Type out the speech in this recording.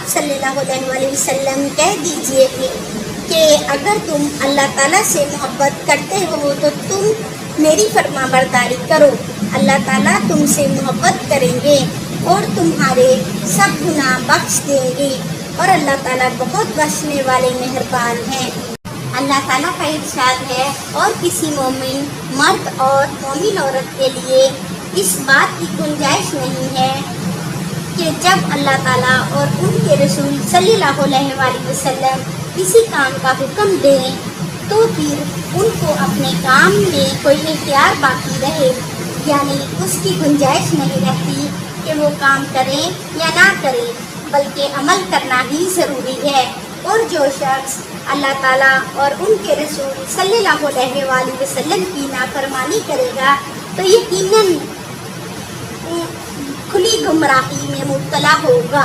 آپ صلی اللہ علیہ وسلم کہہ دیجئے کہ اگر تم اللہ تعالیٰ سے محبت کرتے ہو تو تم میری فرما برداری کرو، اللہ تعالیٰ تم سے محبت کریں گے اور تمہارے سب گناہ بخش دیں گے، اور اللہ تعالیٰ بہت بخشنے والے مہربان ہیں۔ اللہ تعالیٰ کا ارشاد ہے، اور کسی مومن مرد اور مومن عورت کے لیے اس بات کی گنجائش نہیں ہے کہ جب اللہ تعالیٰ اور ان کے رسول صلی اللہ علیہ وآلہ وسلم کسی کام کا حکم دیں تو پھر ان کو اپنے کام میں کوئی اختیار باقی رہے، یعنی اس کی گنجائش نہیں رہتی کہ وہ کام کریں یا نہ کریں، بلکہ عمل کرنا ہی ضروری ہے۔ اور جو شخص اللہ تعالیٰ اور ان کے رسول صلی اللہ علیہ وآلہ وسلم کی نافرمانی کرے گا تو یقیناً کھلی گمراہی میں مبتلا ہوگا۔